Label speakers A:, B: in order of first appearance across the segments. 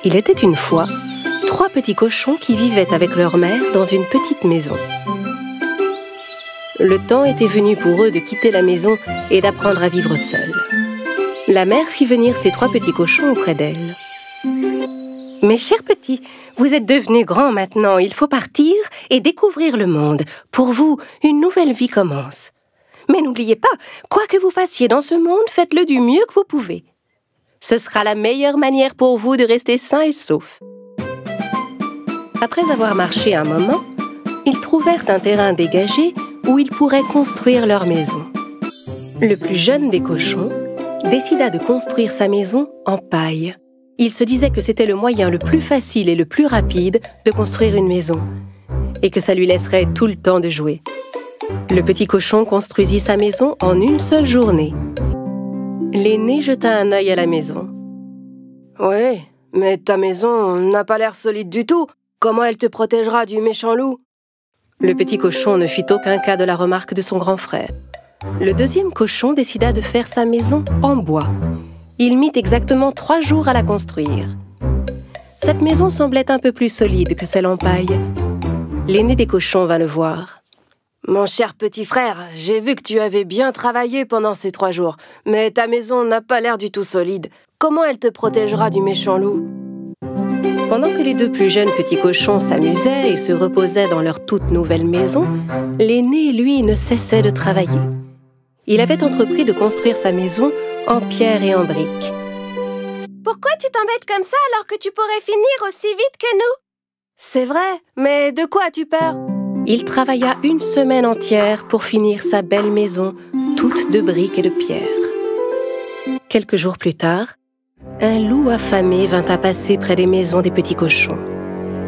A: Il était une fois 3 petits cochons qui vivaient avec leur mère dans une petite maison. Le temps était venu pour eux de quitter la maison et d'apprendre à vivre seuls. La mère fit venir ces 3 petits cochons auprès d'elle. « Mes chers petits, vous êtes devenus grands maintenant, il faut partir et découvrir le monde. Pour vous, une nouvelle vie commence. Mais n'oubliez pas, quoi que vous fassiez dans ce monde, faites-le du mieux que vous pouvez. Ce sera la meilleure manière pour vous de rester sains et saufs. » Après avoir marché un moment, ils trouvèrent un terrain dégagé où ils pourraient construire leur maison. Le plus jeune des cochons décida de construire sa maison en paille. Il se disait que c'était le moyen le plus facile et le plus rapide de construire une maison, et que ça lui laisserait tout le temps de jouer. Le petit cochon construisit sa maison en une seule journée. L'aîné jeta un œil à la maison. « Oui, mais ta maison n'a pas l'air solide du tout. Comment elle te protégera du méchant loup ?» Le petit cochon ne fit aucun cas de la remarque de son grand frère. Le deuxième cochon décida de faire sa maison en bois. Il mit exactement 3 jours à la construire. Cette maison semblait un peu plus solide que celle en paille. L'aîné des cochons vint le voir. « Mon cher petit frère, j'ai vu que tu avais bien travaillé pendant ces 3 jours, mais ta maison n'a pas l'air du tout solide. Comment elle te protégera du méchant loup ?» Pendant que les 2 plus jeunes petits cochons s'amusaient et se reposaient dans leur toute nouvelle maison, l'aîné, lui, ne cessait de travailler. Il avait entrepris de construire sa maison en pierre et en briques. « Pourquoi tu t'embêtes comme ça alors que tu pourrais finir aussi vite que nous ?»« C'est vrai, mais de quoi as-tu peur ?» Il travailla une semaine entière pour finir sa belle maison, toute de briques et de pierre. Quelques jours plus tard, un loup affamé vint à passer près des maisons des petits cochons.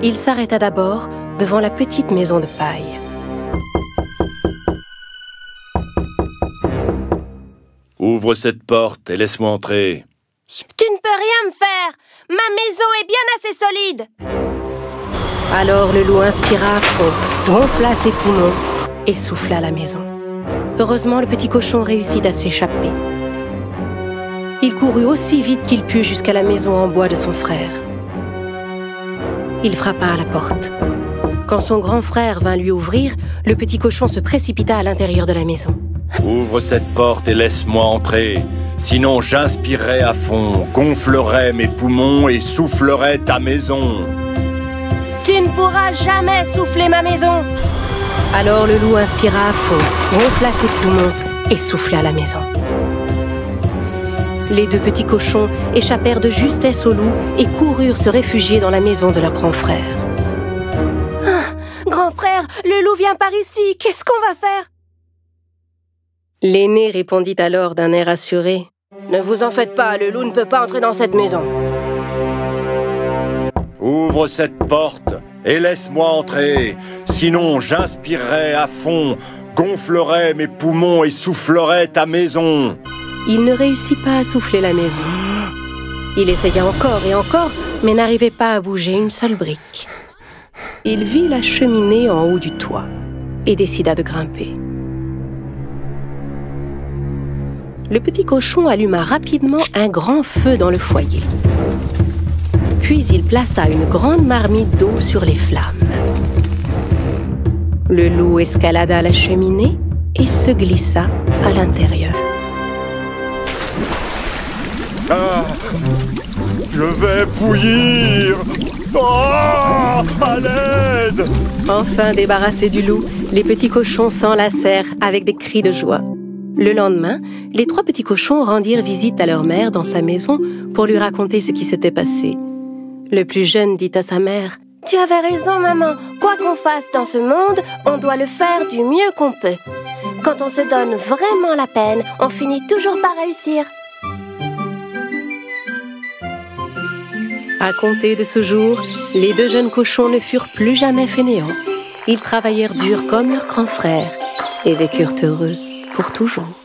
A: Il s'arrêta d'abord devant la petite maison de paille.
B: « Ouvre cette porte et laisse-moi entrer. »«
C: Tu ne peux rien me faire. Ma maison est bien assez solide. »
A: Alors le loup inspira à fond, gonfla ses poumons et souffla la maison. Heureusement, le petit cochon réussit à s'échapper. Il courut aussi vite qu'il put jusqu'à la maison en bois de son frère. Il frappa à la porte. Quand son grand frère vint lui ouvrir, le petit cochon se précipita à l'intérieur de la maison.
B: « Ouvre cette porte et laisse-moi entrer. Sinon j'inspirerai à fond, gonflerai mes poumons et soufflerai ta maison. »
C: « Tu ne pourras jamais souffler ma maison. »
A: Alors le loup inspira à fond, gonfla ses poumons et souffla la maison. Les 2 petits cochons échappèrent de justesse au loup et coururent se réfugier dans la maison de leur grand frère.
C: « Ah, grand frère, le loup vient par ici, qu'est-ce qu'on va faire ?»
A: L'aîné répondit alors d'un air assuré. « Ne vous en faites pas, le loup ne peut pas entrer dans cette maison. »
B: « Ouvre cette porte et laisse-moi entrer. Sinon j'inspirerai à fond, gonflerai mes poumons et soufflerai ta maison. »
A: Il ne réussit pas à souffler la maison. Il essaya encore et encore, mais n'arrivait pas à bouger une seule brique. Il vit la cheminée en haut du toit et décida de grimper. Le petit cochon alluma rapidement un grand feu dans le foyer. Puis il plaça une grande marmite d'eau sur les flammes. Le loup escalada la cheminée et se glissa à l'intérieur.
B: Ah, je vais bouillir. Oh, à l'aide!
A: Enfin débarrassés du loup, les petits cochons s'enlacèrent avec des cris de joie. Le lendemain, les 3 petits cochons rendirent visite à leur mère dans sa maison pour lui raconter ce qui s'était passé. Le plus jeune dit à sa mère «
C: Tu avais raison, maman. Quoi qu'on fasse dans ce monde, on doit le faire du mieux qu'on peut. Quand on se donne vraiment la peine, on finit toujours par réussir. »
A: À compter de ce jour, les 2 jeunes cochons ne furent plus jamais fainéants. Ils travaillèrent dur comme leur grand frère et vécurent heureux pour toujours.